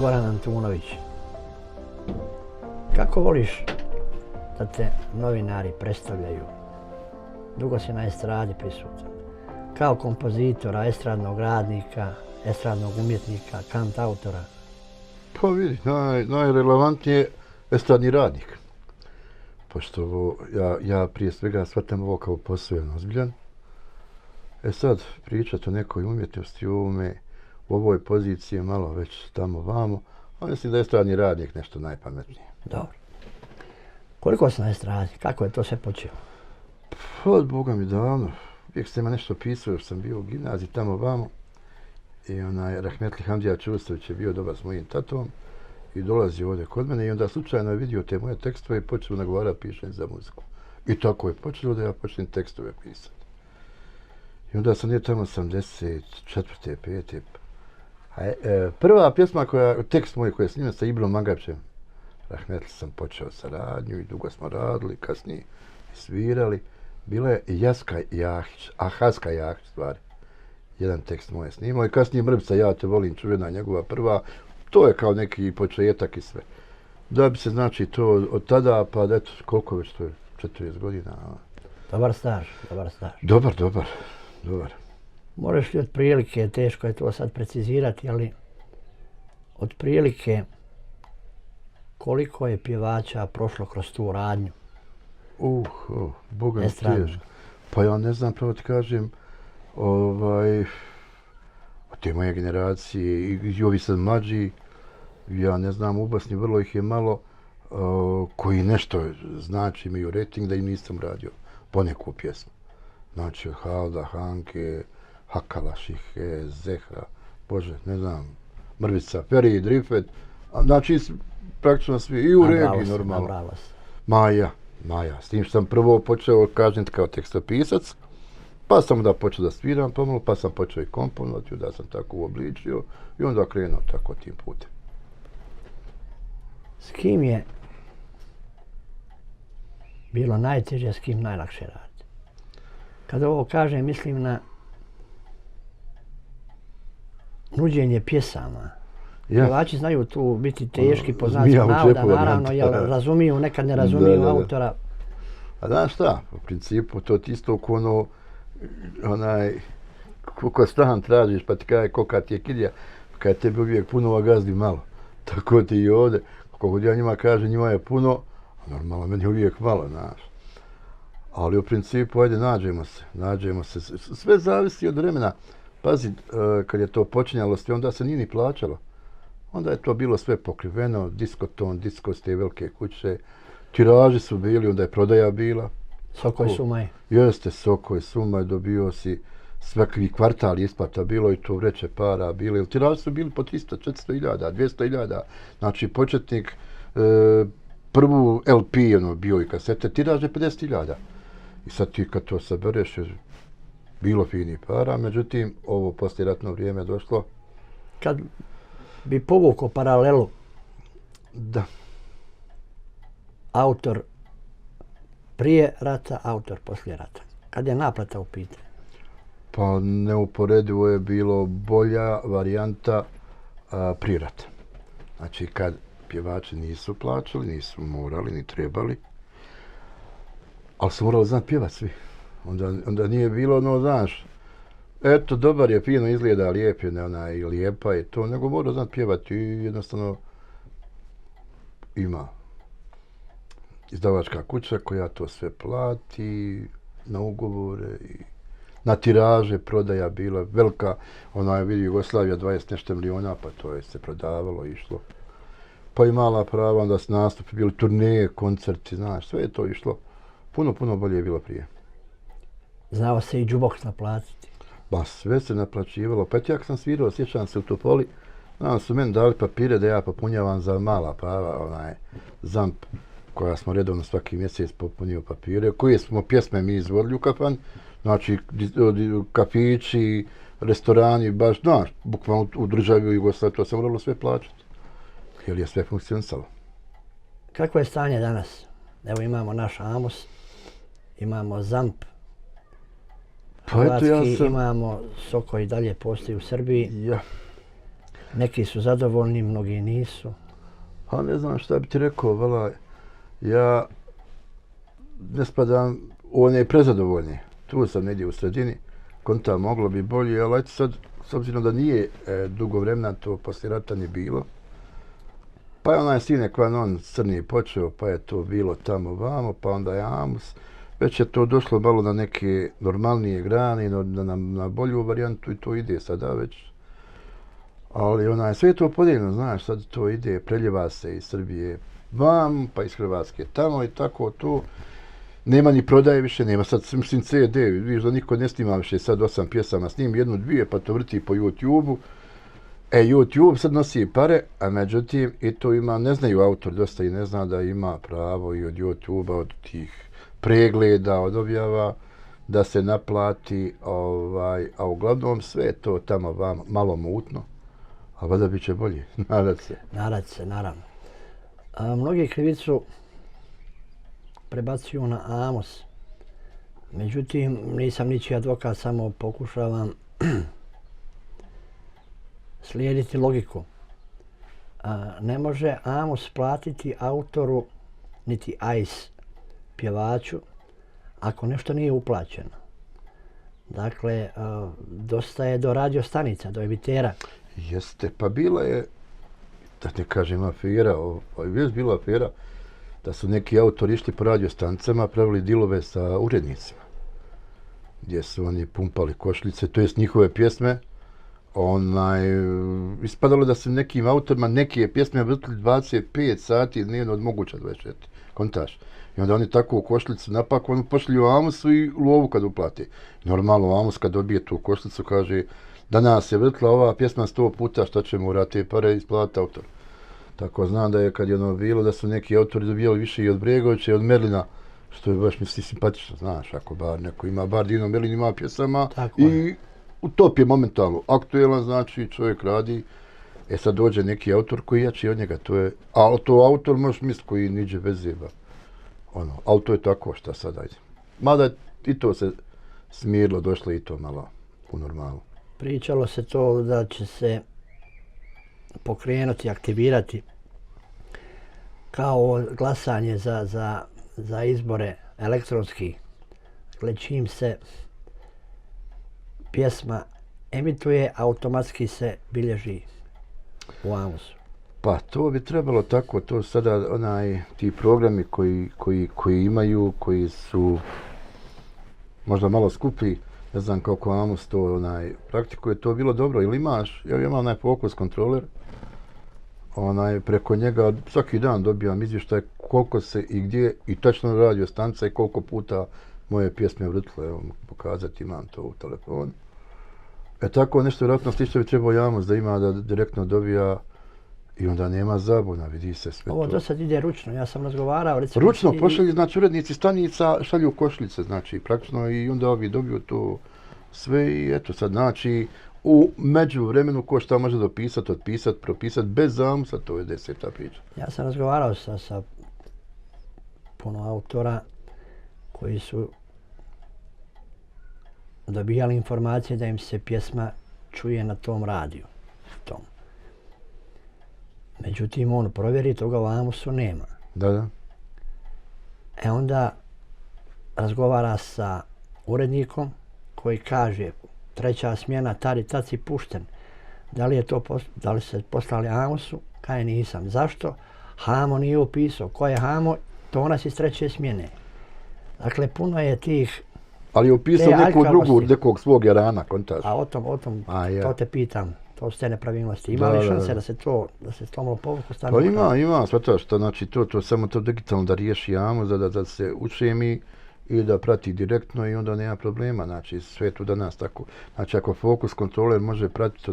Goran Antunović. Kako voliš da te novinari predstavljaju? Dugo si na estradi prisutan. Kao kompozitora, estradnog radnika, estradnog umjetnika, kantautora. Pa vidi, najrelevantnije estradni radnik. Pošto ja prije svega shvatam ovo kao posebno ozbiljan. Sad pričati o nekoj umjetnosti u ovoj poziciji je malo već tamo vamo, a mislim da je estradni radnik nešto najpametnije. Dobro. Koliko si na estradi? Kako je to sve počelo? Pa od Boga mi davno. Uvijek sam ima nešto pisao, još sam bio u gimnaziji tamo vamo. I Rahmetli Hamdija Čustović je bio dobar s mojim tatom i dolazi ovdje kod mene i onda slučajno je vidio te moje tekstove i počeo nagovarati pišanje za muziku. I tako je počelo da ja počnem tekstove pisati. I onda sam tamo 84. 5. Prva pjesma tekst moj koji je snimljen sa Ibrom Mangačem, Rahmetli, sam počeo saradnju i dugo smo radili, kasnije svirali. Bila je Haska Jahić stvari. Jedan tekst moj je snimao i kasnije Mrbica, ja te volim, čuvena njegova prva. To je kao neki početak i sve. Da bi se znači to od tada, pa eto, koliko već to je, 40 godina. Dobar staž. Dobar. Možeš li otprilike, teško je to sad precizirati, ali otprilike koliko je pjevača prošlo kroz tu radnju? Boga mi teško. Pa ja ne znam, pravo ti kažem, od te moje generacije i ovi sad mlađi, ja ne znam, u Bosni vrlo ih je malo koji nešto znači, imaju rating da im nisam radio poneku pjesmu. Znači od Halda, Hanke, Hakala, Šihe, Zehra, Bože, ne znam, Mrvica, Ferid, Rifet, znači praktično svi i u regiji normalno. Maja, s tim što sam prvo počeo, kažem kao tekstopisac, pa sam onda počeo da sviram pomalo, pa sam počeo i komponovati, da sam tako uobličio i onda krenuo tako tim putem. S kim je bilo najteže, s kim najlakše raditi? Kada ovo kažem, mislim na nuđenje pjesama. Pjevači znaju tu biti teški, po znacima navoda, naravno, jer razumiju, nekad ne razumiju autora. A znaš šta, u principu to ti isto ko koliko stan tražiš, pa ti kaže kolika ti je kilija, kada tebi uvijek puno, a gazdi malo. Tako ti i ovdje, kako ja njima kažem, njima je puno, a normalno meni je uvijek malo, znaš. Ali u principu, ajde, nađemo se. Sve zavisi od vremena. Pazi, kad je to počinjalo sve, onda se nije ni plaćalo. Onda je to bilo sve pokriveno, diskoton, diskos, te velike kuće. Tiraži su bili, onda je prodaja bila. Sokoj Sumaj. Jeste, Sokoj Sumaj, dobio si svaki kvartal isplata bilo i to vreće para bile. Tiraži su bili po 300, 400 hiljada, 200 hiljada. Znači početnik, prvu LP bio i kasete, tiraž je 50 hiljada. I sad ti kad to sabereš, bilo fini para, međutim, ovo poslijeratno vrijeme došlo. Kad bi povukao paralelu, da, autor prije rata, autor poslije rata. Kad je naplata u pitanju? Pa neuporedivo je bilo bolja varijanta prije rata. Znači kad pjevači nisu plaćali, nisu morali, ni trebali, ali su morali znati pjevati svi. Onda nije bilo, znaš, eto, dobar je, fino izgleda, lijep je, i lijepa je to, nego mora znati pjevati i jednostavno ima izdavačka kuća koja to sve plati na ugovore i na tiraže, prodaja bila velika, vidi Jugoslavija 20 nešto miliona, pa to je se prodavalo, išlo. Pa i mala prava, onda su nastupi, bili turneje, koncerti, znaš, sve je to išlo. Puno bolje je bilo prije. Znao se i džuboks naplatiti? Ba, sve se naplaćivalo. Pa ja kad sam svirao, sjećam se u Topoli, su meni dali papire da ja popunjavam za mala prava, ZAMP, koja smo redovno svaki mjesec popunio papire, koje smo pjesme mi izvodili u kafan, znači kafići, restorani, baš, znaš, bukvalno u državi u Jugoslaviji, to se moralo sve plaćati, jer je sve funkcionisalo. Kako je stanje danas? Evo imamo naš Amos, imamo ZAMP, hrvatski, imamo Soko i dalje postoji u Srbiji. Ja. Neki su zadovoljni, mnogi nisu. A ne znam šta bi ti rekao, vala, ja ne spadam u one prezadovoljne. Tu sam negdje u sredini, konta moglo bi bolje, ali eto sad, s obzirom da nije dugo vremena to poslije rata ni bilo, pa je onaj sine qua non crni počeo, pa je to bilo tamo vamo, pa onda je Amos. Već je to došlo malo na neke normalnije grane, na bolju varijantu i to ide sada već. Ali sve je to podijeljeno, znaš, sad to ide, preljeva se iz Srbije vam, pa iz Hrvatske tamo i tako to. Nema ni prodaje više, nema sad, mislim, CD, vidiš da niko ne snima više sad 8 pjesama, snim jednu, dvije, pa to vrti po YouTube-u. YouTube sad nosi pare, a međutim, i to ima, ne znaju autor dosta i ne zna da ima pravo i od YouTube-a, od tih pregleda, od objava, da se naplati, a uglavnom sve je to tamo vam malo mutno, a valjda bit će bolje, nadat se. Nadat se, naravno. Mnogi krivicu prebacuju na Amos. Međutim, nisam ničiji advokat, samo pokušavam slijediti logiku. Ne može Amos platiti autoru niti Ice pjevaču ako nešto nije uplaćeno. Dakle, dosta je do radio stanica, do emitera. Jeste, pa bila je, da ne kažem afera, je bila afera da su neki autori išli po radio stanicama, pravili dilove sa urednicima, gdje su oni pumpali košlice, to jest njihove pjesme. Ispadalo da su nekim autorima neke pjesme vrtili 25 sati dnevno od moguća 24, kontaš. I onda oni tako u košlicu napaku, oni pošli u Amosu i lovu kad uplati. Normalno Amos kad dobije tu košlicu kaže danas je vrtila ova pjesma 100 puta, šta ćemo urati te pare isplatiti autor. Tako znam da je kad je ono bilo da su neki autori dobijali više i od Bregovića i od Merlina, što je baš misli simpatično, znaš, ako bar neko ima, bar Dino Merlin ima pjesama i u top je momentalno aktuelan, znači čovjek radi, sad dođe neki autor koji je jači od njega, ali to autor možeš misliti koji niđe bez zeba. Ali to je tako, šta sad ajde. Mada i to se smirilo, došlo i to malo u normalu. Pričalo se to da će se pokrenuti, aktivirati kao glasanje za izbore elektronski. Dakle, čim se pjesma emituje, automatski se bilježi u Amosu. Pa to bi trebalo tako, to sada ti programi koji imaju, koji su možda malo skuplji, ne znam kako Amos to praktikuje, to bilo dobro. Ili imaš, ja imam onaj Focus kontroler, preko njega svaki dan dobijam izvještaj koliko se i gdje i tačno radio stanica i koliko puta moje pjesme vrtile, evo pokazati, imam to u telefonu. Tako nešto vjerojatno slično bi trebao Amos da ima, da direktno dobija i onda nema zabuna, vidi se sve to. Ovo do sad ide ručno, ja sam razgovarao. Recimo, ručno pošalju, znači urednici stanica šalju košlice, znači praktično i onda ovi dobiju to sve i eto sad, znači u međuvremenu ko šta može dopisati, otpisati, propisati bez Amosa, to je 10. priča. Ja sam razgovarao sa puno autora koji su dobijali informacije da im se pjesma čuje na tom radiju. Međutim, on provjeri, toga u Amosu nema. Da. Onda razgovara sa urednikom koji kaže treća smjena, tad i tad si pušten. Da li se poslali Amosu? Kaj nisam. Zašto? Hamo nije upisao. Ko je Hamo? Tonac iz treće smjene. Dakle, puno je tih... Ali je upisao nekog svog jarana, kontaž. A o tom, to te pitam. To su te nepravilnosti. Ima li šanse da se to malo povuku stane? Pa ima, svataš, znači to samo to digitalno da riješi Amos, da se učemi i da prati direktno i onda nema problema, znači sve tu danas tako. Znači ako Focus kontroler može pratiti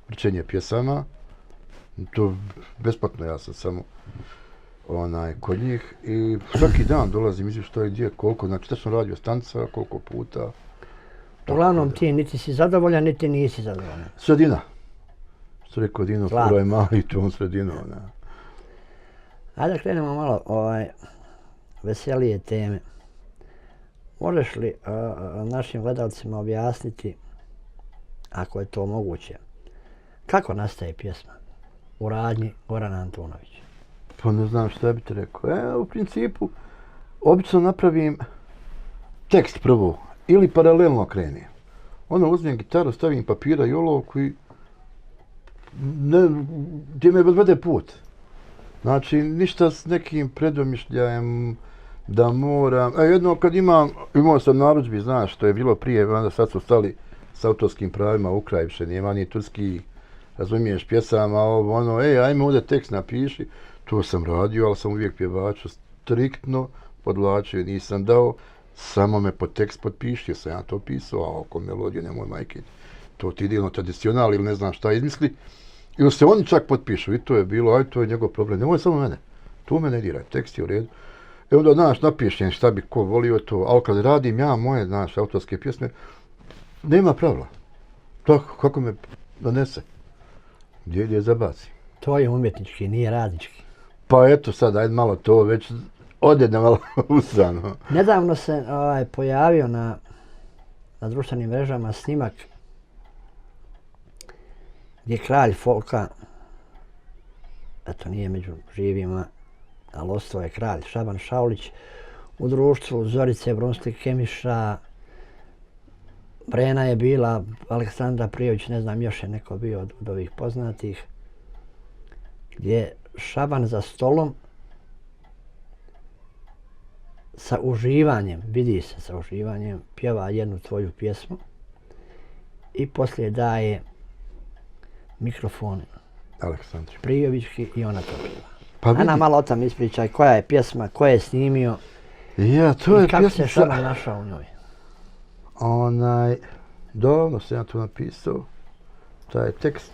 vrćenje pjesama, to besplatno, ja sam samo kod njih i svaki dan dolazim izvještaj gdje, koliko, znači tačno radio stanica, koliko puta. Uglavnom ti niti si zadovoljan, niti nisi zadovoljan. Sredina. Što rekao Dino, prvo je mali, to on sredino. Ajde da krenemo malo veselije teme. Možeš li našim gledalcima objasniti, ako je to moguće, Kako nastaje pjesma u radnji Gorana Antunovića? Pa ne znam šta bi ti rekao. U principu, obično napravim tekst prvo ili paralelno krenem. Ono, uzmem gitaru, stavim papira i olovku i gdje me odvede put. Znači, ništa s nekim predomišljajem da moram. Jedno kad imao sam narudžbi, znaš, što je bilo prije, onda sad su stali s autorskim pravima u kraj, više nema ni turski, razumiješ, pjesama, ajme ovdje tekst napiši. To sam radio, ali sam uvijek pjevaču striktno podlačio, nisam dao, samo me pod tekst potpišio, sam ja to pisao, a oko melodije nemoj majke, to ti idejno tradicional ili ne znam šta izmisli. Ili se oni čak potpišu i to je bilo, to je njegov problem, nemoj samo mene, tu me ne diraj, tekst je u redu. I onda, znaš, napišem šta bi ko volio to, ali kad radim ja moje, znaš, autorske pjesme, nema pravila. Tako, kako me donese, gdje zabacim. To je umjetnički, nije radnički. Pa eto sad, ajde malo to već ode na malo usrano. Nedavno se pojavio na društvenim mrežama snimak gdje kralj folka, eto nije među živima, ali ostao je kralj Šaban Šaulić u društvu Zorice Brunslik-Kemiša, Brena je bila, Aleksandra Prijović, ne znam, još je neko bio od ovih poznatih, gdje Šaban za stolom sa uživanjem, vidi se sa uživanjem, pjeva jednu tvoju pjesmu i poslije daje mikrofon Aleksandri Prijovićki i ona to pjeva. Pa vidi. Ana, malo o tom ispričaj, koja je pjesma, ko je snimio ja, to je i kako pjesma se Šaban našao u njoj. Davno sam ja to napisao, taj tekst.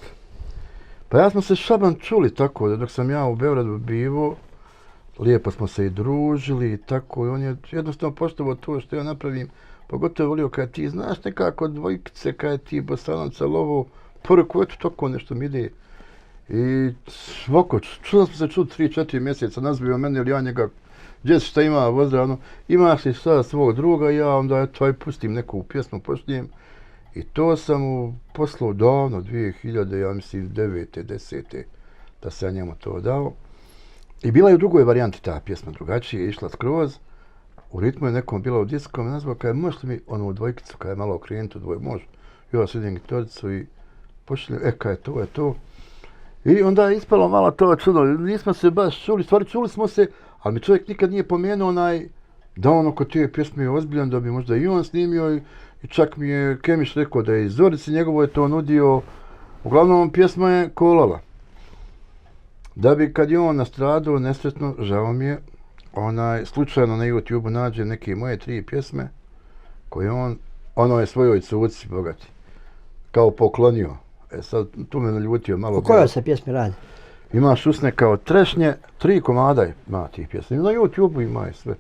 Pa ja smo se Šaban čuli tako, da dok sam ja u Beogradu bivo, lijepo smo se i družili i tako, i on je jednostavno poštovao to što ja napravim, pogotovo volio kada ti znaš nekako dvojkice, kada ti Bosanaca lovo, poruku, eto toko nešto mi ide. I svako, čuli smo se čuli 3-4 mjeseca, nazvio mene ili ja njega, gdje šta ima, pozdrav, imaš li šta svog druga, ja onda eto, aj pustim neku pjesmu, počnem. I to sam mu poslao davno, 2000, ja mislim, 9. 10. da sam ja njemu to dao. I bila je u drugoj varijanti ta pjesma, drugačije, išla skroz. U ritmu je nekom bila u diskom, nazvao kaj možeš li mi onu dvojkicu, kaj je malo okrenuti u dvoj, može. Ja svidim gitaricu i pošaljem, kaj je to. I onda je ispalo malo to čudo, nismo se baš čuli, stvari čuli smo se, ali mi čovjek nikad nije pomenuo da on oko te pjesme je ozbiljan, da bi možda i on snimio i čak mi je Kemiš rekao da je iz Zorici njegovo je to nudio. Uglavnom pjesma je kolala. Da bi kad je on nastradao nesretno, žao mi je, slučajno na YouTube-u nađe neke moje 3 pjesme koje ono je svojoj cuci bogati, kao poklonio. Sad tu me naljutio malo. O kojoj se pjesmi radi? Imaš usne kao trešnje, 3 komada ima tih pjesmi. Na YouTube-u ima i sve.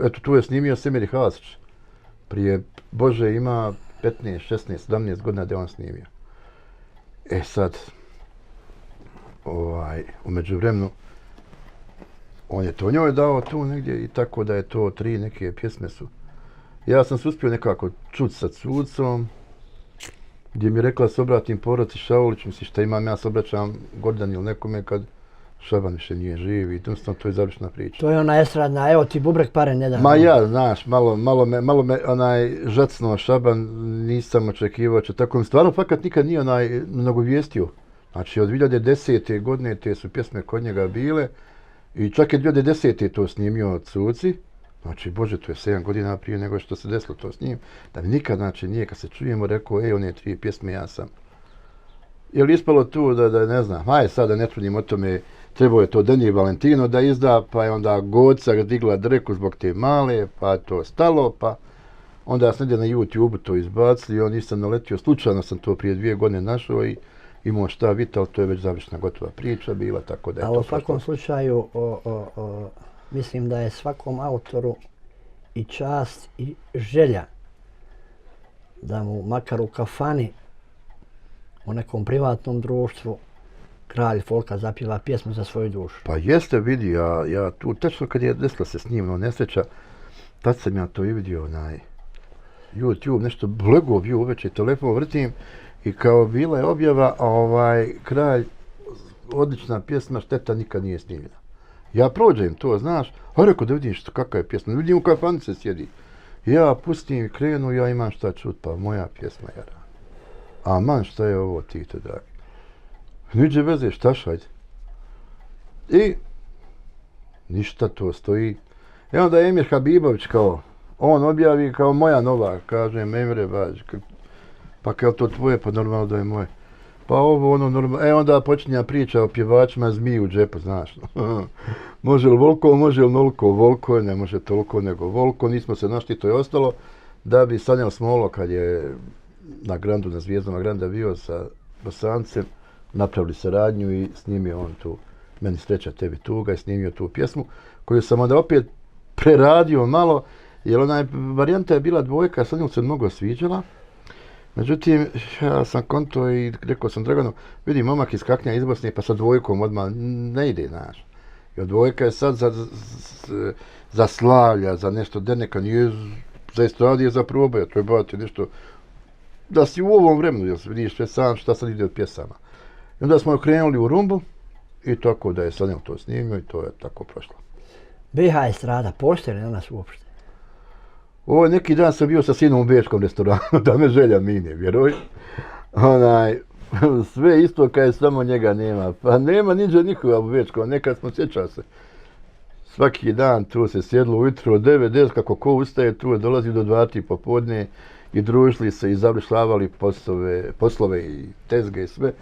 Eto tu je snimio Semir Hasić. Prije, Bože, ima 15, 16, 17 godina da je on snimio. Sad, u međuvremenu, on je to njoj dao tu negdje i tako da je to 3 neke pjesme su. Ja sam se uspio nekako čuti sa cucom, gdje mi je rekla da se obratim porodici Šaulić, misli šta imam, ja se obraćam Gordani ili nekome kad Šaban više nije živ i jednostavno to je završna priča. To je ona estradna, evo ti bubrek pare nedavno. Ma ja, znaš, malo me žacno Šaban, nisam očekivao će tako. Stvarno fakat nikad nije nagovijestio. Znači od 2010. godine te su pjesme kod njega bile i čak je 2010. to snimio od cuci. Znači, Bože, to je 7 godina prije nego što se desilo to s njim. Da mi nikad, znači, nije kad se čujemo rekao, one 3 pjesme ja sam. Je li ispalo tu da ne znam, sad da ne trudim o tome, trebao je to Deni Valentino da izda, pa je onda Goca digla dreku zbog te male, pa je to stalo, pa onda sam negdje na YouTube to izbacili, on nisam naletio, slučajno sam to prije 2 godine našao i imao šta vidjeti, ali to je već završna gotova priča bila, tako da je to. Ali u svakom slučaju, mislim da je svakom autoru i čast i želja da mu makar u kafani u nekom privatnom društvu kralj folka zapjeva pjesmu za svoju dušu. Pa jeste, vidi, ja tu, tačno kad je desila se s njim nesreća, tad sam ja to i vidio YouTube, nešto blego bio uveče, telefon vrtim I kao bila je objava, kralj, odlična pjesma, šteta nikad nije snimljena. Ja prođem to, znaš, a rekao da vidim kakva je pjesma, vidim u kafani se sjedi. Ja pustim i krenu, ja imam šta čut, pa moja pjesma je rana. A man, šta je ovo, Tito, dragi? Niđe veze, šta šalj? I ništa to stoji. I onda Emir Habibović kao, on objavi kao moja nova, kažem, Emire Bađ, pa kao to tvoje, pa normalno da je moje. Pa ovo ono normalno, onda počinja priča o pjevačima zmiju u džepu, znaš. Može li volko, može li noliko, volko, ne može toliko nego volko, nismo se našli, to je ostalo. Da bi Sanjel Smolo, kad je na Grandu, na Zvijezdama Granda bio sa Bosancem, napravili saradnju i snimio on tu Meni sreća, tebi tuga i snimio tu pjesmu, koju sam onda opet preradio malo, jer ona varijanta je bila dvojka, Sanjel se mnogo sviđala. Međutim, ja sam konto i rekao sam Draganu, vidi, momak iz Kaknja iz Bosne, pa sa dvojkom odmah ne ide, znaš. Jer dvojka je sad za slavlja, za nešto neka nije za estradije, za probaja, treba ti nešto da si u ovom vremenu, jer vidiš sve sam šta sad ide od pjesama. I onda smo krenuli u rumbu i tako da je Sanjel to snimio i to je tako prošlo. BiH estrada, postoji li danas uopšte? Ovo neki dan sam bio sa sinom u bečkom restoranu, da me želja mine, vjeruj. Sve isto kad je samo njega nema. Pa nema niđe nikoga u bečkom, nekad smo sjećali se. Svaki dan tu se sjedlo ujutro od 9-10, kako ko ustaje tu, dolazi do 2 popodne i družili se i završavali poslove i tezge i sve.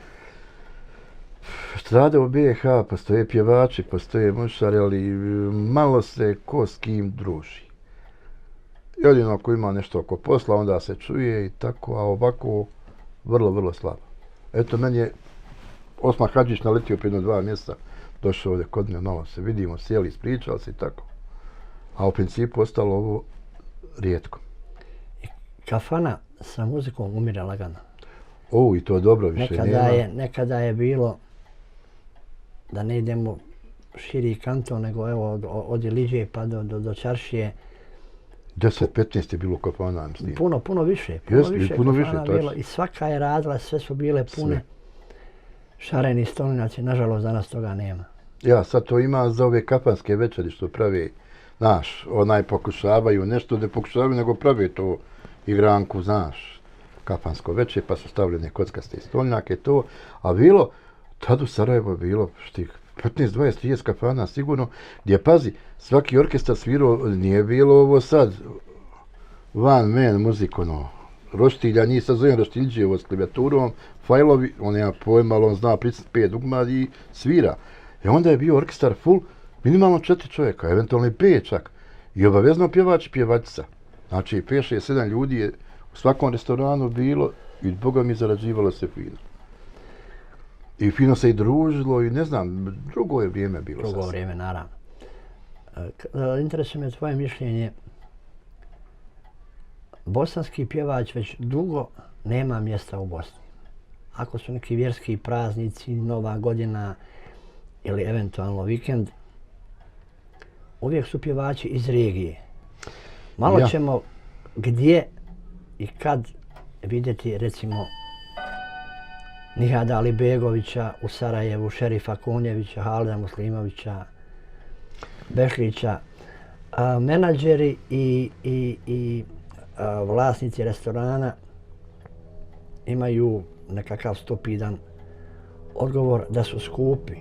Estrada u BiH, postoje pjevači, postoje mušari, ali malo se ko s kim druži. Jedino ako ima nešto oko posla, onda se čuje i tako, a ovako vrlo, vrlo slabo. Eto, meni je Osman Hadžić naletio prije 2 mjeseca, došao ovdje kod mene, malo se vidimo, sjeli, ispričali se i tako. A u principu ostalo ovo rijetko. Kafana sa muzikom umire lagano. I to dobro više nema. Nekada je bilo, da ne idemo širi kanton, nego evo od Iliđe pa do Čaršije. 10-15 je bilo kafana, mislim. Puno više. Puno više, bilo. I svaka je radila, sve su bile pune. Sve. Šareni stolinaci, nažalost danas toga nema. Ja, sad to ima za ove kafanske večeri što pravi, znaš, pokušavaju, nešto ne pokušavaju, nego pravi to igranku, znaš, kafansko večer, pa su stavili ne kockaste stolnjake, to. A bilo, tad u Sarajevo je bilo, 15, 20, 30 kafana sigurno, gdje, pazi, svaki orkestar svirao, nije bilo ovo sad, van man muzik, roštilja, njih sad zovem roštiljđevo s klavijaturom, fajlovi, on nema pojma, ali on zna pritisniti 5 dugmad i svira. I onda je bio orkestar full, minimalno 4 čovjeka, eventualno i 5 čak. I obavezno pjevač i pjevačica. Znači 5-6-7 ljudi je u svakom restoranu bilo i Boga mi zarađivalo se fino. I fino se i družilo i ne znam, drugo je vrijeme bilo. Drugo vrijeme, naravno. Interesuje me tvoje mišljenje. Bosanski pjevač već dugo nema mjesta u Bosni. Ako su neki vjerski praznici, Nova godina ili eventualno vikend, uvijek su pjevači iz regije. Malo ćemo gdje i kad vidjeti, recimo, Nihada Alibegovića u Sarajevu, Šerifa Kunjevića, Halida Muslimovića, Bešlića. Menadžeri i vlasnici restorana imaju nekakav stupidan odgovor da su skupi.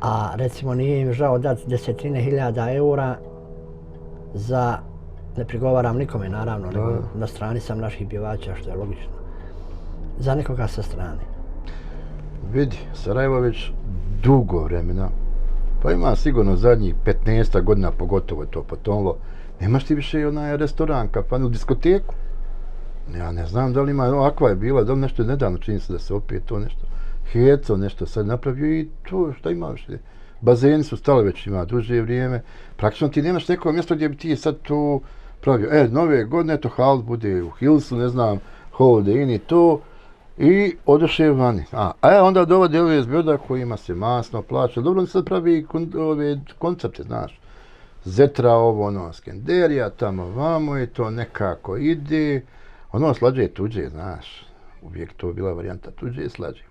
A recimo nije im žao dati 10.000 eura za, ne prigovaram nikome naravno, nego na strani sam naših pjevača, što je logično, za nekoga sa strane. Vidi, Sarajevo već dugo vremena, pa ima sigurno zadnjih 15 godina, pogotovo je to potonlo, nemaš ti više onaj restoran, kafanu, diskoteku. Ja ne znam da li ima, akva je bila, da li nešto je nedavno, čini se da se opet to nešto, Heco nešto sad napravio i to šta imaš. Bazeni su stali već ima duže vrijeme, praktično ti nemaš neko mjesto gdje bi ti sad to pravio. Nove godine to hal bude u Hillsu, ne znam, Holiday Inn i to, i odoše vani. Onda dovode ove zbjoda kojima se masno plaća. Dobro, on sad pravi ove koncepte, znaš. Zetra ovo, Skenderija, tamo vamo i to nekako ide. Ono slađe tuđe, znaš. Uvijek to bila varijanta tuđe slađe.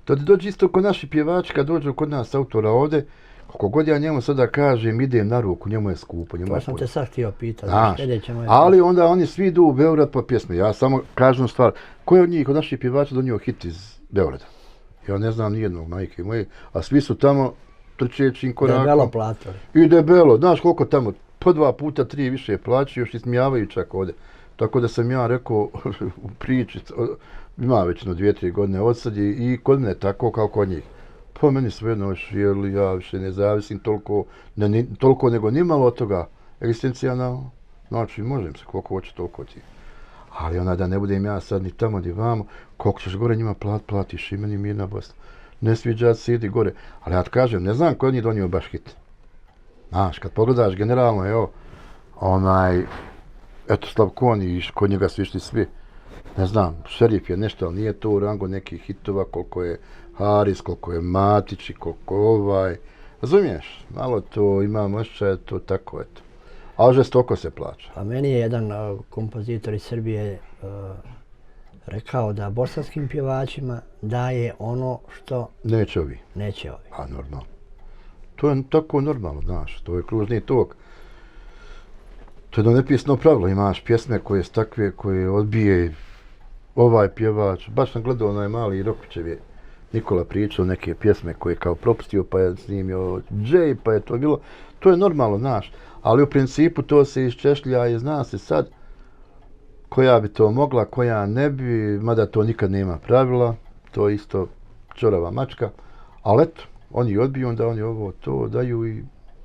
To ti dođe isto kod naši pjevači, kad dođu kod nas autora ovde, koliko god ja njemu sada kažem, idem na ruku, njemu je skupo. To sam te sad htio pitati. Ali onda oni svi idu u Beograd po pjesme. Ja samo kažem stvar, ko je od njih, od naših pjevača donio hit iz Beograda? Ja ne znam nijednog, majke moje, a svi su tamo trčećim korakom. Debelo platili. I debelo, znaš koliko tamo, po 2 puta 3 više plaćaju, još ismijavaju čak ovde. Tako da sam ja rekao u priči, ima već 2-3 godine odsad i kod mene tako kao kod njih. Po meni svejedno, jer ja više ne zavisim toliko nego nimalo od toga egzistencionalno. Znači, možem se koliko hoće, toliko ti. Ali ona da ne budem ja sad ni tamo ni vamo, koliko ćeš gore njima platiš i meni mirna Bosna. Ne sviđa se, idi gore. Ali ja ti kažem, ne znam ko je njih donio baš hit. Znaš, kad pogledaš generalno, evo, eto Slavko i kod njega su išli svi. Ne znam, Šerif je nešto, ali nije to u rangu nekih hitova, koliko je Haris, koliko je Matić i koliko Razumiješ? Malo to imam osjećaj, to tako, eto. Ali žestoko se plaća. A meni je jedan kompozitor iz Srbije rekao da bosanskim pjevačima daje ono što... Neće ovi. Neće ovi. A normalno. To je tako normalno, znaš, to je kružni tok. To je jedno nepisano pravilo, imaš pjesme koje su takve, koje odbije ovaj pjevač. Baš sam gledao onaj mali Rokvićev je Nikola pričao neke pjesme koje je kao propustio, pa je snimio Džej, pa je to bilo. To je normalno, znaš, ali u principu to se iščešlja i zna se sad koja bi to mogla, koja ne bi, mada to nikad nema pravila, to je isto čorava mačka, ali eto, oni odbiju, onda oni ovo to daju i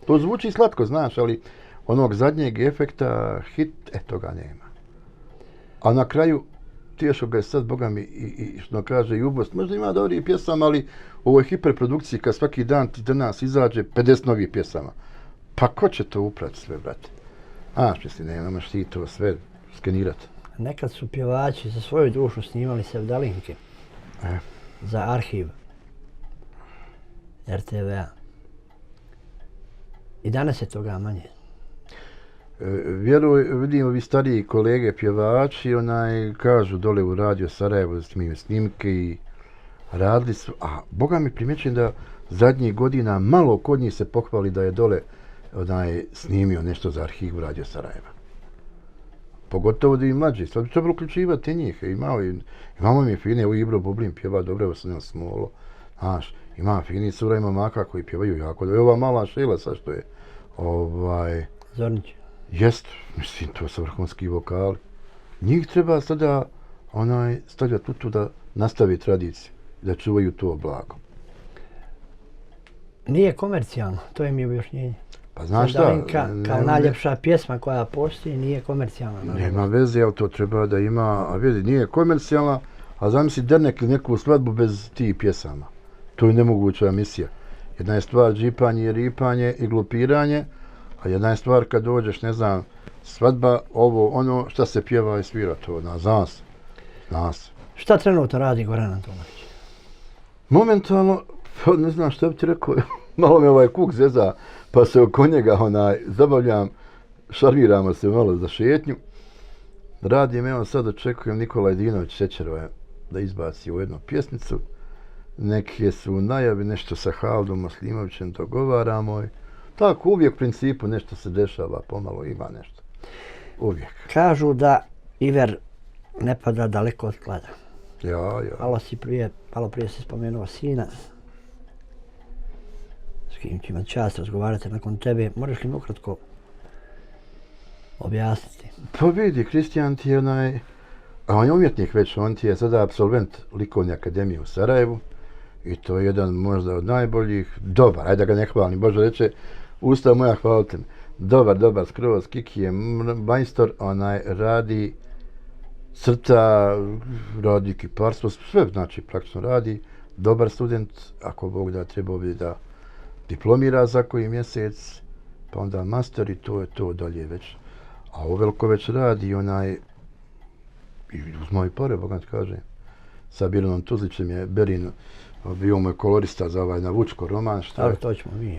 to zvuči slatko, znaš, ali onog zadnjeg efekta, hit, toga nema. A na kraju, teško ga je sad, boga mi, i što kaže i ubost, možda ima dobrih pjesama, ali u ovoj hiperprodukciji, kad svaki dan ti danas izađe 50 novih pjesama, pa ko će to uprati sve, brate? Mislim, nemaš ti to sve skenirati. Nekad su pjevači za svoju dušu snimali sevdalinke za arhiv RTV-a. I danas je toga manje. Vjeruj, vidim ovi stariji kolege pjevači, kažu dole u Radio Sarajevo da snimaju snimke i radili su, a boga mi primjećujem da zadnjih godina malo kod njih se pohvali da je dole snimio nešto za arhiv Radio Sarajeva. Pogotovo da i mlađi, sad bi trebalo uključivati njih. Imamo mi fine, evo Ibro Bublin pjeva dobro, evo sam Smolo, znaš, ima fini cura, ima maka koji pjevaju jako dobro. Ova mala Šela sad što je, Zornić. Jest, mislim, to su vrhunski vokali. Njih treba sada stavljati u to da nastavi tradiciju, da čuvaju to blago. Nije komercijalno, to je mi objašnjenje. Pa znaš šta? Kao najljepša pjesma koja postoji, nije komercijalna. Nema veze, ali to treba da ima, a vidi, nije komercijalna, a zamisli Dernek ili neku svadbu bez tih pjesama. To je nemoguća emisija. Jedna je stvar džipanje, ripanje i glupiranje, a jedna je stvar kad dođeš, ne znam, svadba, ono šta se pjeva i svira, to zna se. Šta trenutno radi Goran Antunović? Momentalno, ne znam šta bi ti rekao, malo me ovaj kuk zeza, pa se oko njega zabavljam, šarmiramo se malo za šetnju. Radim, evo sad očekujem Nikola Jedinović Šećerova da izbaci u jednu pjesnicu. Neke su u najavi, nešto sa Haldom Maslimovićem dogovaramo. Tako, uvijek u principu nešto se dešava, pomalo ima nešto. Uvijek. Kažu da Iver ne pada daleko od klada. Ja. Malo prije si spomenuo sina. S kim ću imati čast razgovarati nakon tebe. Možeš li mi ukratko objasniti? Pa vidi, Kristijan ti je on je umjetnik već, on ti je sada apsolvent Likovne akademije u Sarajevu. I to je jedan možda od najboljih, dobar, ajde da ga ne hvalim, Bože reče, usta moja hvalite mi. Dobar, skroz, Kiki je majstor, radi crta, radi kiparstvo, sve znači praktično radi. Dobar student, ako Bog da, trebao bi da diplomira za koji mjesec, pa onda master i to je to dalje već. A uveliko već radi i uzmao i pare, Bog ti kaže. Sa Biranom Tuzlićem je Berin bio moj kolorista za na Vučko roman,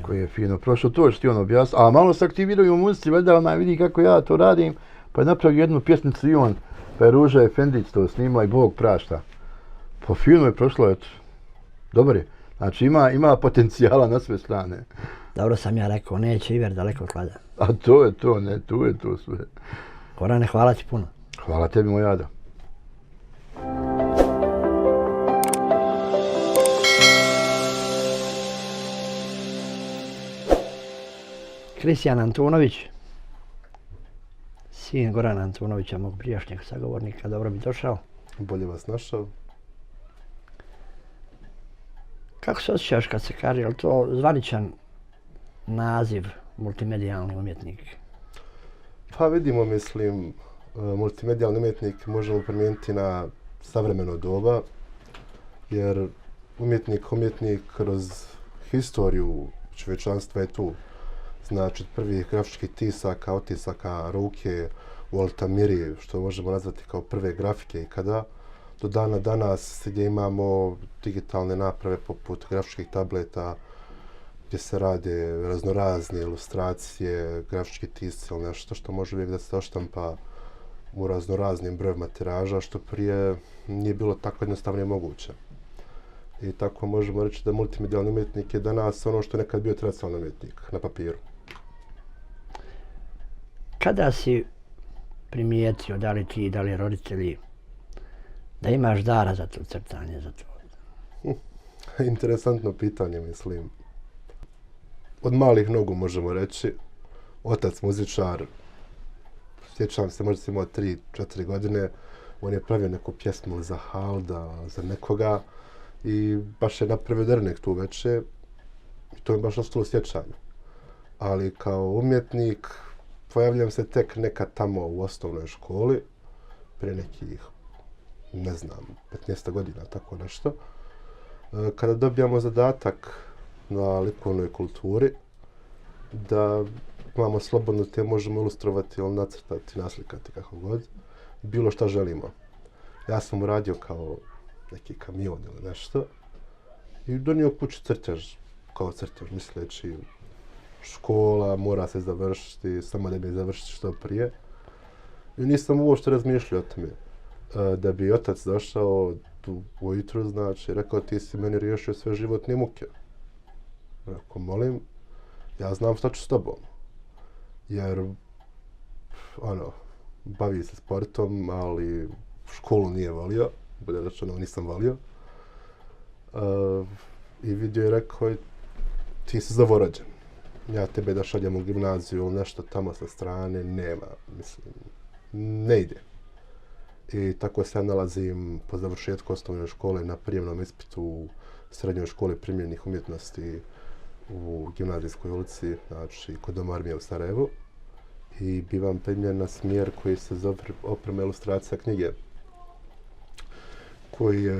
koji je fino prošao, to što ti on objasnio. A malo se aktiviraju u muzici, valjda vidi kako ja to radim, pa je napravio jednu pjesnicu i on, Ruža Efendić to snima i Bog prašta. Po filmu je prošlo, eto, dobar je. Znači ima potencijala na sve strane. Dobro sam ja rekao, neće Iver daleko od klada. A to je to, ne, tu je to sve. Gorane, hvala ti puno. Hvala tebi, moj Ada. Kristijan Antunović, sin Gorana Antunovića, mog prijašnjeg sagovornika, dobro bi došao. Bolje vas našao. Kako se osjećaš kad se kaže, je li to zvaničan naziv multimedijalni umjetnik? Pa vidimo, mislim, multimedijalni umjetnik možemo primijeniti na savremeno doba, jer umjetnik kroz historiju čovječanstva je tu. Znači, od prvih grafičkih tisaka, otisaka ruke u Altamiri, što možemo nazvati kao prve grafike ikada, do dana danas gdje imamo digitalne naprave poput grafičkih tableta, gdje se rade raznorazne ilustracije, grafički tisci ili nešto što može uvijek da se oštampa u raznoraznim brojevima tiraža, što prije nije bilo tako jednostavno i moguće. I tako možemo reći da multimedijalni umjetnik je danas ono što je nekad bio tradicionalni umjetnik na papiru. Kada si primijetio, da li ti, da li roditelji, da imaš dara za to crtanje, za to? Interesantno pitanje, mislim. Od malih nogu možemo reći. Otac muzičar, sjećam se, možda sam imao 3-4 godine, on je pravio neku pjesmu za Halda, za nekoga i baš je napravio dernek tu veče i to mi baš ostalo u sjećanju. Ali kao umjetnik pojavljam se tek nekad tamo u osnovnoj školi, prije nekih, ne znam, 15 godina, tako nešto. Kada dobijamo zadatak na likovnoj kulturi, da imamo slobodno te možemo ilustrovati ili nacrtati, naslikati kako god, bilo šta želimo. Ja sam uradio kao neki kamion ili nešto i donio kući crtež, kao crtež, misleći škola mora se završiti, samo da bi završiti što prije. I nisam uopšte razmišljao o tome. Da bi otac došao ujutru, znači, rekao ti si meni riješio sve životne muke. Rekao, molim, ja znam šta ću s tobom. Jer, bavi se sportom, ali školu nije volio, bude rečeno nisam volio. I vidio je rekao, ti si zavorođen. Ja tebe da šaljem u gimnaziju ili nešto tamo sa strane, nema, mislim, ne ide. I tako se ja nalazim po završetku osnovne škole na prijemnom ispitu u srednjoj školi primjerenih umjetnosti u Gimnazijskoj ulici, znači kod Doma armije u Sarajevu. I bivam primljen na smjer koji se zove oprema ilustracija knjige, koji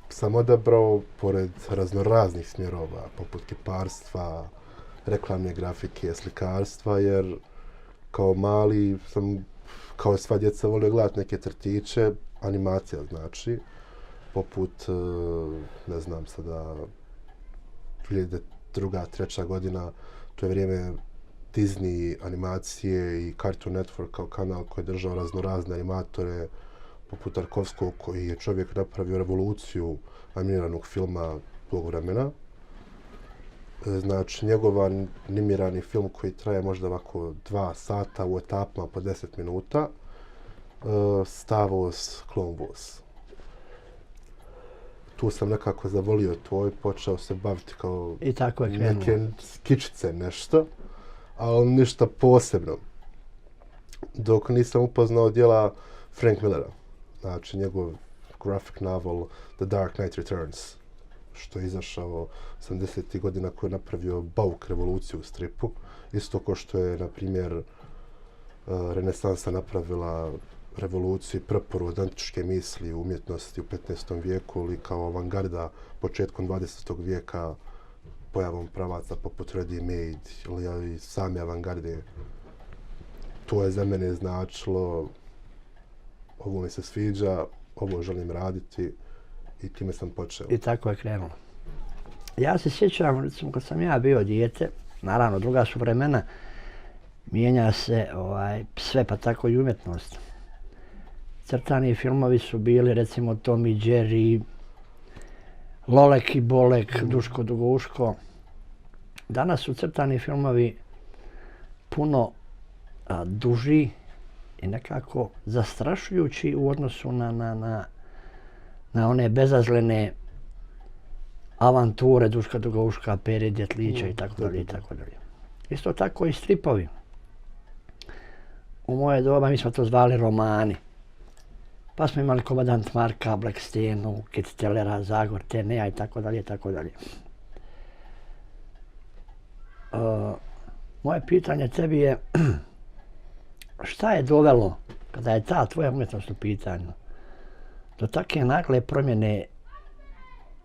sam odabrao pored raznoraznih smjerova, poput kiparstva, reklamne grafike, slikarstva, jer kao mali sam, kao sva djeca, volio gledati neke crtiće, animacija znači, poput, ne znam sada, 2002. 2003. godina, to je vrijeme Disney animacije i Cartoon Network kao kanal koji je držao raznorazne animatore, poput Tarkovskog, koji je čovjek napravio revoluciju animiranog filma tog vremena. Znači, njegov animirani film koji traje možda ovako 2 sata u etapama po 10 minuta, Star Wars, Clone Wars. Tu sam nekako zavolio to i počeo se baviti kao I tako je krenuo. Neke skičice, nešto, ali ništa posebno. Dok nisam upoznao djela Frank Millera, znači njegov graphic novel The Dark Knight Returns, što je izašao 70. godina, koji je napravio bauk revoluciju u stripu, isto kao što je, na primjer, Renesansa napravila revoluciju i preporu od antičke misli u umjetnosti u 15. vijeku ili kao avangarda početkom 20. vijeka pojavom pravaca poput Ready Made ili same avangarde. To je za mene značilo, ovo mi se sviđa, ovo želim raditi i time sam počeo. I tako je krenulo. Ja se sjećam, recimo, kad sam ja bio dijete, naravno druga su vremena, mijenja se sve, pa tako i umjetnost. crtani filmovi su bili recimo Tom i Jerry, Lolek i Bolek, Duško Dugouško. Danas su crtani filmovi puno duži i nekako zastrašujući u odnosu na one bezazlene avanture Duška Dugouška, Pere Djetlića i tako dalje. Isto tako i stripovi. U moje doba mi smo to zvali romani. Pa smo imali Komandant Marka, Blackstenu, Kit Tellera, Zagor, Tenea i tako dalje. Moje pitanje tebi je šta je dovelo, kada je ta tvoja umjetnost u pitanju, do takve nagle promjene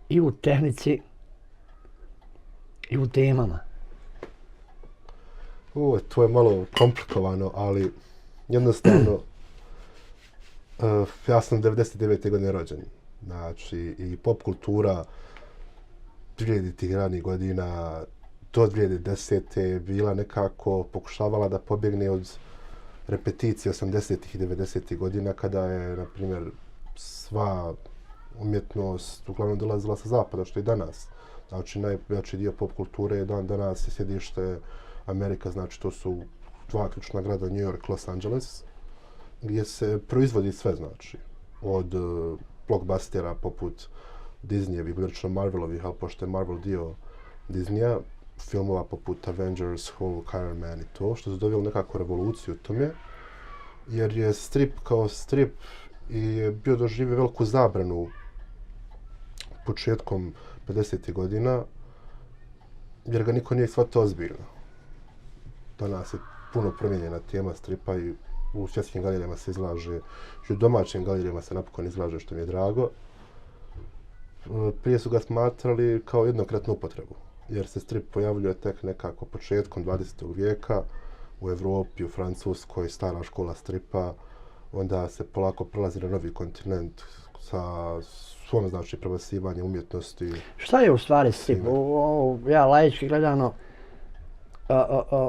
i u tehnici i u temama? To je malo komplikovano, ali jednostavno ja sam 99. godine rođen. Znači i pop kultura 2000-ih ranih godina do 2010. bila nekako pokušavala da pobjegne od repeticije 80-ih i 90-ih godina kada je, na primjer, sva umjetnost uglavnom dolazila sa zapada, što i danas. Znači najveći dio pop kulture je danas sjedište Amerika, znači to su dva ključna grada, New York, Los Angeles, gdje se proizvodi sve, znači, od blockbustera poput Disneyevih, prilično Marvelovih, ali pošto je Marvel dio Disneya, filmova poput Avengers, Hulk, Iron Man i to, što su doveli nekakvu revoluciju u tome, jer je strip kao strip i bio doživio veliku zabranu početkom 50. godina, jer ga niko nije shvatio ozbiljno. Danas je puno promijenjena tema stripa i u svjetskim galerijama se izlaže, i u domaćim galerijama se napokon izlaže, što mi je drago. Prije su ga smatrali kao jednokratnu upotrebu, jer se strip pojavljuje tek nekako početkom 20. vijeka u Evropi, u Francuskoj, stara škola stripa, onda se polako prelazi na novi kontinent sa svom, znači, prebacivanje umjetnosti. Šta je u stvari strip? Ja laički gledano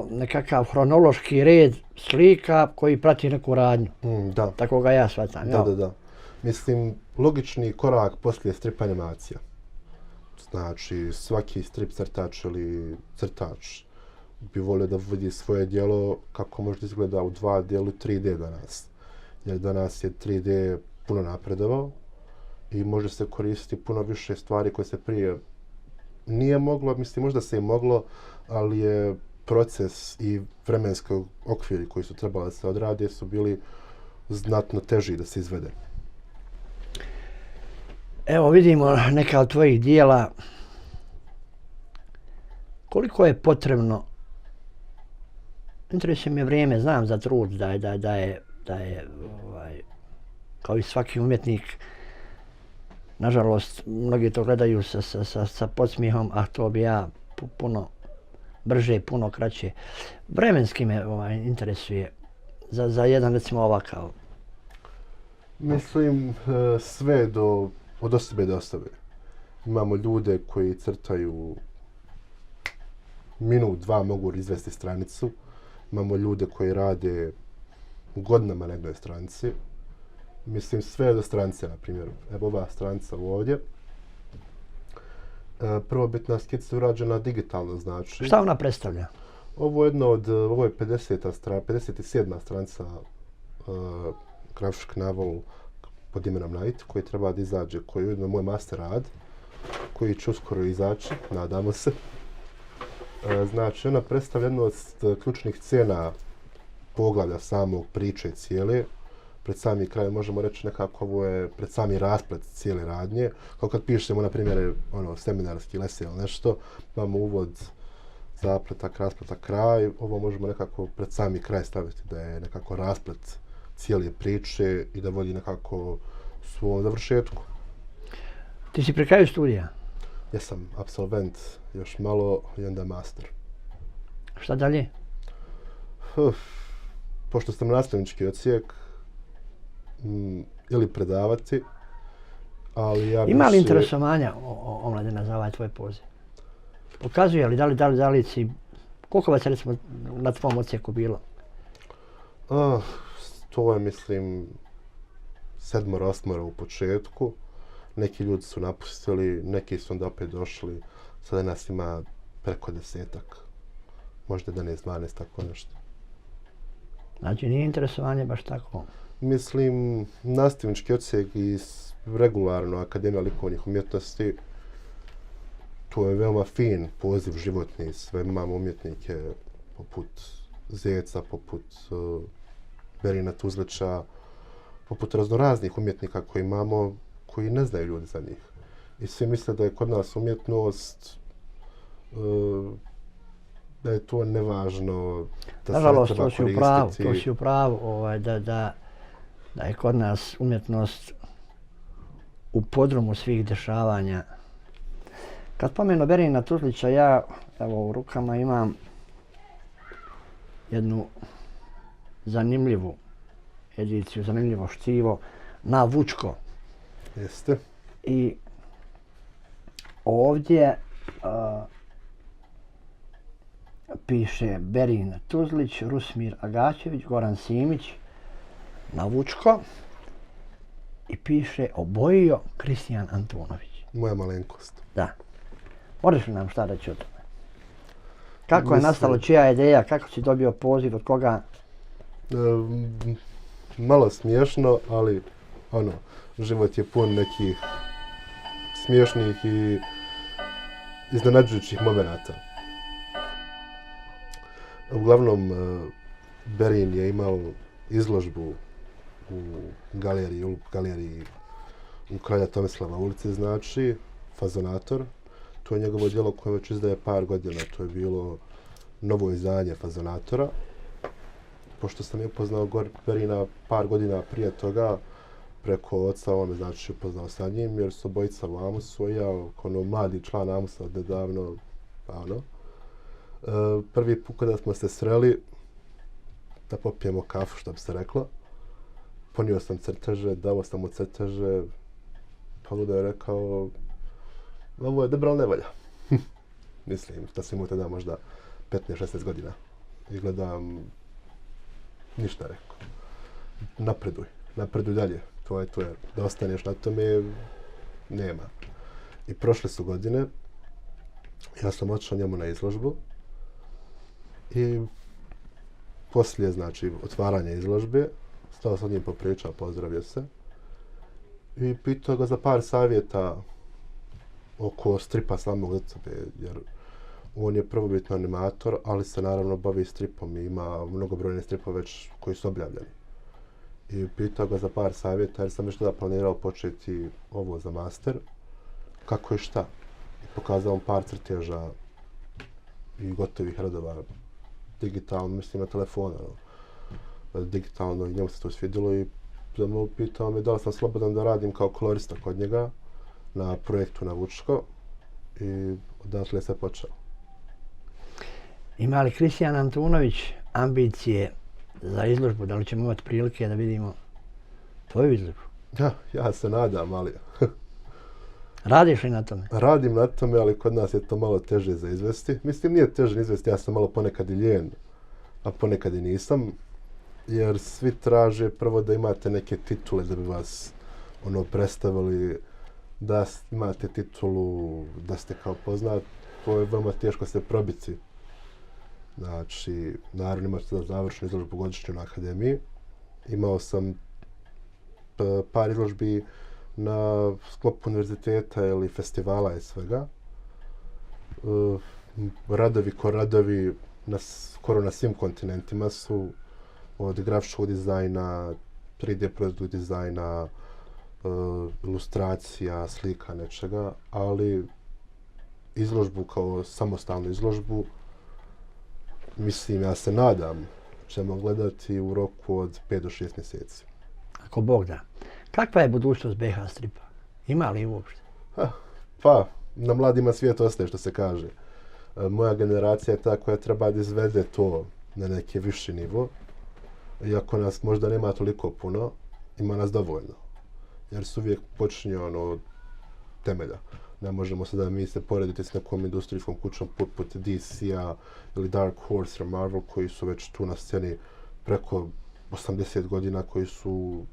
nekakav hronološki red slika koji prati neku radnju. Da. Tako ga ja shvatam. Da. Mislim, logični korak poslije strip animacija. Znači, svaki strip crtač ili crtač bi volio da vidi svoje djelo kako možda izgleda u 2D ili 3D danas. Jer danas je 3D puno napredovao i može se koristiti puno više stvari koje se prije nije moglo, mislim, možda se i moglo, ali je proces i vremenski okviri koji su trebali da se odrade su bili znatno teži da se izvede. Evo vidimo neka od tvojih dijela. Koliko je potrebno, interesuje me vrijeme, znam za trud da je kao i svaki umjetnik, nažalost, mnogi to gledaju sa podsmijehom, a to bi ja puno brže, puno kraće. Vremenski me interesuje za jedan, recimo, ovakav. Mislim, sve od osobe do osobe. Imamo ljude koji crtaju minut, dva mogu izvesti stranicu. Imamo ljude koji rade godinama na jednoj stranici. Mislim, sve do stranice, na primjer. Evo ova stranica ovdje. Prvobitna skica je urađena digitalno, znači. Šta ona predstavlja? Ovo je 57. stranica graphic novel pod imenom Night, koji treba da izađe, koji je ujedno moj master rad, koji će uskoro izaći, nadamo se. Znači, ona predstavlja jednu od ključnih scena poglavlja samog priče cijele. Pred sami kraj, možemo reći nekako, ovo je pred sami rasplet cijele radnje. Kao kad pišemo, na primjer, seminarski lesije ili nešto, imamo uvod, zapletak, raspletak, kraj. Ovo možemo nekako pred sami kraj staviti da je nekako rasplet cijele priče i da vodi nekako svom završetku. Ti si pri kraju studija? Ja sam absolvent, još malo i onda master. Šta dalje? Pošto sam nastavnički odsjek, ili predavati, ali ja ima li interesovanja omladina za ovaj tvoj poziv? Pokazuje li, da li si, koliko vas je, recimo, na tvom odsjeku bilo? To je, mislim, 7, 8 u početku. Neki ljudi su napustili, neki su onda opet došli. Sada nas ima preko 10-ak. Možda 11, 12, tako nešto. Znači nije interesovanje baš tako? Mislim, nastavnički odsjek i regularno Akademija likovnih umjetnosti, to je veoma fin poziv životni. Sve imamo umjetnike poput Zeca, poput Berina Tuzlića, poput raznoraznih umjetnika koji imamo, koji ne znaju ljudi za njih. I svi misle da je kod nas umjetnost, da je to nevažno, da nažalost, se treba koristiti. To si u pravu, da je kod nas umjetnost u podrumu svih dešavanja. Kad pomenu Berina Tuzlića, ja evo u rukama imam jednu zanimljivu ediciju, zanimljivo štivo na Vučko. Jeste. I ovdje piše Berin Tuzlić, Rusmir Agačević, Goran Simić na Vučko i piše obojio Kristijan Antunović. Moja malenkost. Da. Možeš li nam šta reći o tome? Kako je nastalo, čija je ideja, kako si dobio poziv, od koga? Malo smiješno, ali život je pun nekih smiješnih i iznenađujućih momenata. Uglavnom, Berin je imao izložbu u galeriji u Kralja Tomislava ulici, znači, Fazonator. To je njegovo djelo koje već izdaje par godina. To je bilo novo izdanje Fazonatora. Pošto sam je upoznao Berina par godina prije toga, preko oca, on me znači upoznao sa njim, jer su obojica u Amusu, ja kao mladi član Amusa od nedavno, prvi put kada smo se sreli, da popijemo kafu, što bi se reklo, ponio sam crteže, dao sam mu crteže, pa Ludo je rekao, ovo je dobro, ali ne valja. Mislim, da sam mu tada možda 15-16 godina. I gledam, ništa rekao. Napreduj dalje. To je. Da ostaneš na tome, nema. I prošle su godine, ja sam otišao njemu na izložbu i poslije, znači, otvaranja izložbe, stao sam njim popričao, pozdravio se i pitao ga za par savjeta oko stripa samog od sebe, jer on je prvobitno animator, ali se naravno bavi stripom i ima mnogobrojne stripove već koji su objavljeni. I pitao ga za par savjeta, jer sam još tada planirao početi ovo za master, kako i šta. I pokazao par crteža i gotovih radova, digitalno, mislim na telefonu, digitalno, i njemu se to svidjelo i pitao me da li sam slobodan da radim kao kolorista kod njega na projektu na Vučko i odatle se počeo. Ima li Kristijan Antunović ambicije za izložbu? Da li ćemo imati prilike da vidimo tvoju izložbu? Ja se nadam, ali... Radiš li na tome? Radim na tome, ali kod nas je to malo teže za izvesti. Mislim, nije teže izvesti, ja sam malo ponekad i ljen, a ponekad i nisam. Jer svi traže prvo da imate neke titule da bi vas predstavili, da imate titulu, da ste kao poznat, to je veoma teško se probiti. Znači, naravno imate da završenu izložbu godišnju na Akademiji. Imao sam par izložbi na sklopu univerziteta ili festivala i svega. Radovi skoro na svim kontinentima su, od grafičkog dizajna, 3D proizvodnog dizajna, ilustracija, slika, nečega, ali izložbu kao samostalnu izložbu, mislim, ja se nadam, ćemo gledati u roku od 5 do 6 mjeseci. Ako Bog da. Kakva je budućnost BH stripa? Ima li uopšte? Pa, na mladima svijet ostaje, što se kaže. Moja generacija je ta koja treba da izvede to na neki viši nivo. Iako nas možda nema toliko puno, ima nas dovoljno. Jer se uvijek počinje od temelja. Ne možemo sada mi se porediti s nekom industrijskom kućom poput DC-a ili Dark Horse ili Marvel, koji su već tu na sceni preko 80 godina, koji su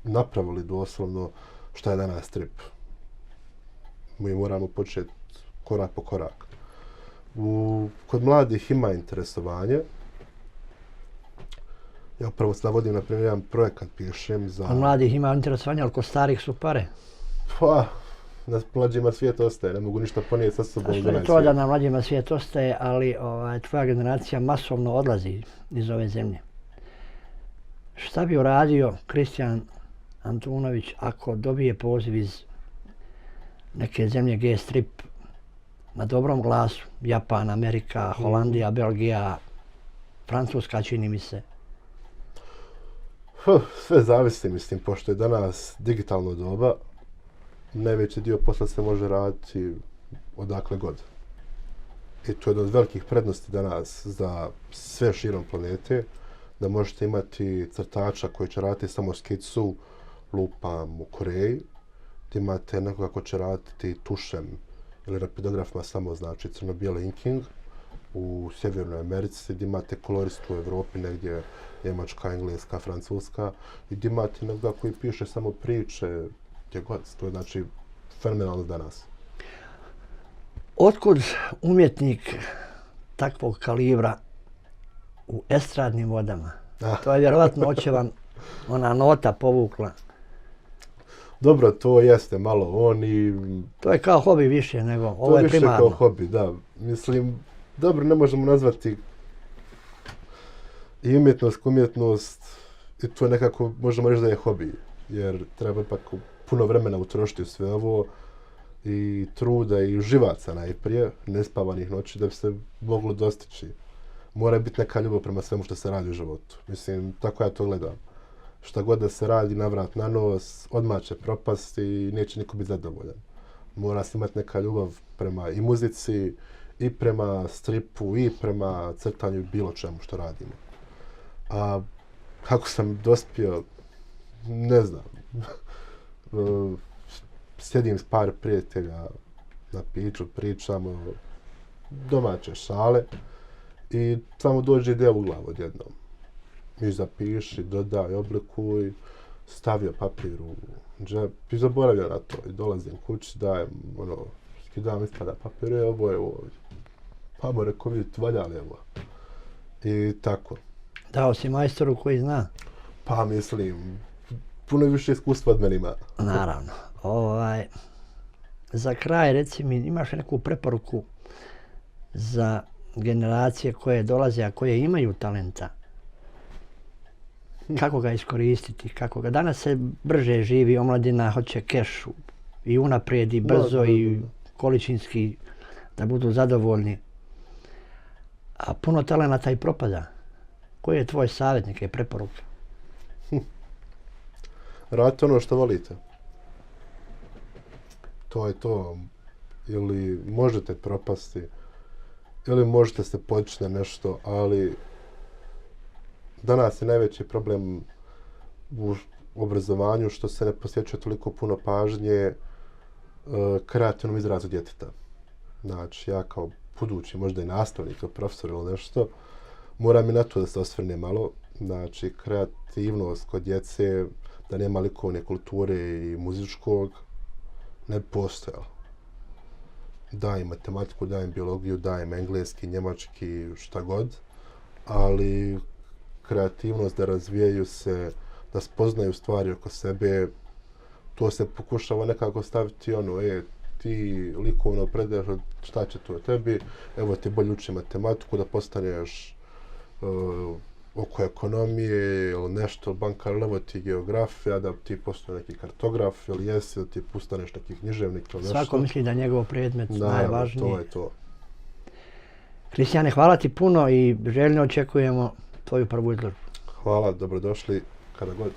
napravili doslovno šta je danas strip. Mi moramo početi korak po korak. Kod mladih ima interesovanje. Ja upravo sada vodim, na primjer, jedan projekat pišem za... Kod mladih ima interesovanje, ali kod starih su pare. Pa, na mlađima svijet ostaje, ne mogu ništa ponijeti sa sobom. Što je to da na mlađima svijet ostaje, ali tvoja generacija masovno odlazi iz ove zemlje. Šta bi uradio Kristijan Antunović ako dobije poziv iz neke zemlje gdje je strip na dobrom glasu? Japan, Amerika, Holandija, Belgija, Francuska, čini mi se. Sve zavisi, mislim, pošto je danas digitalno doba, najveći dio posla se može raditi odakle god. I to je jedna od velikih prednosti danas za sve širom planete, da možete imati crtača koji će raditi samo skicu, lupam u Koreji, da imate nekoga ko će raditi tušem ili rapidografima samo, znači crno-bijeli inking u Sjevernoj Americi, da imate koloristu u Evropi, negdje Njemačka, Engleska, Francuska, i da imate nekoga koji piše samo priče, gdje god. To je znači fenomenalno danas. Otkud umjetnik takvog kalibra u estradnim vodama? To je vjerovatno očevan ona nota povukla. Dobro, to jeste malo on i... To je kao hobi više nego, ovo je primarno. To je više kao hobi, da. Mislim, dobro, ne možemo nazvati i umjetnost, i to nekako možemo reći da je hobi, jer treba ipak puno vremena utrošiti u sve ovo, i truda i živaca najprije, nespavanih noći, da bi se moglo dostići. Mora biti neka ljubav prema svemu što se radi u životu. Mislim, tako ja to gledam. Šta god da se radi na vrat na nos, odmah će propasti i neće niko biti zadovoljan. Mora se imati neka ljubav prema i muzici, i prema stripu, i prema crtanju i bilo čemu što radimo. A kako sam dospio, ne znam. Sjedim s par prijatelja na piću, pričamo domaće šale i samo dođe ideja u glavu odjednom. I zapiši, dodaj, oblikuj, stavio papir u džep i zaboravio na to. I dolazim kući, dajem, skidam ispada papir, ovo je ovdje. Pa mu rekao, vidite, valja li ovo? I tako. Dao si majstoru koji zna? Pa mislim, puno više iskustva od mene ima. Naravno. Za kraj, reci mi, imaš neku preporuku za generacije koje dolaze, a koje imaju talenta? Kako ga iskoristiti? Kako ga? Danas se brže živi, omladina hoće keš i unaprijed i brzo i količinski da budu zadovoljni. A puno talenata i propada. Koji je tvoj savjet, neke preporuke? Radite ono što volite. To je to. Ili možete propasti, ili možete se poći na nešto, ali danas je najveći problem u obrazovanju što se ne posvećuje toliko puno pažnje kreativnom izrazu djeteta. Znači, ja kao budući možda i nastavnik, kao profesor ili nešto, moram i na to da se osvrne malo. Znači, kreativnost kod djece, da nema likovne kulture i muzičkog, ne bi postojalo. Dajem matematiku, dajem biologiju, dajem engleski, njemački, šta god, ali kreativnost da razvijaju se, da spoznaju stvari oko sebe, to se pokušava nekako staviti ti likovno predaješ, šta će to tebi, evo ti bolje uči matematiku, da postaneš oko ekonomije ili nešto, bankar, evo ti geografija, da ti postane neki kartograf ili jesi, da ti postaneš neki književnik ili nešto. Svako misli da je njegov predmet najvažniji. To je to. Kristijane, hvala ti puno i željno očekujemo tvoju prvu izložbu. Hvala, dobrodošli kada god.